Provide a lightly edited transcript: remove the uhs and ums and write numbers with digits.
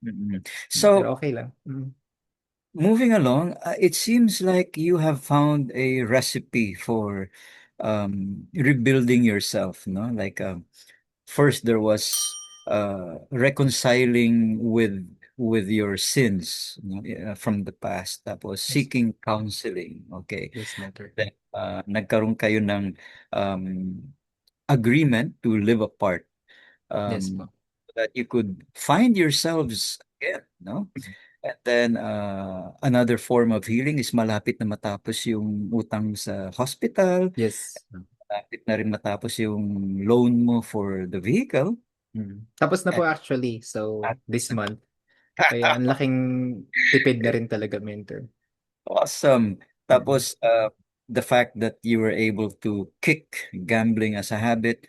Mm. So, Pero okay lang. moving along, it seems like you have found a recipe for rebuilding yourself, no? Like first there was reconciling with your sins, no? From the past. Tapos Yes, seeking counseling. Okay. yes, mentor. Then nagkaroon kayo ng um, agreement to live apart, Yes po. so that you could find yourselves again, no? And then another form of healing is malapit na matapos yung utang sa hospital, Yes. malapit na rin matapos yung loan mo for the vehicle. Tapos na po And, actually. So, at, this month. Kaya ang laking tipid na rin talaga, mentor. awesome. Mm. Tapos the fact that you were able to kick gambling as a habit.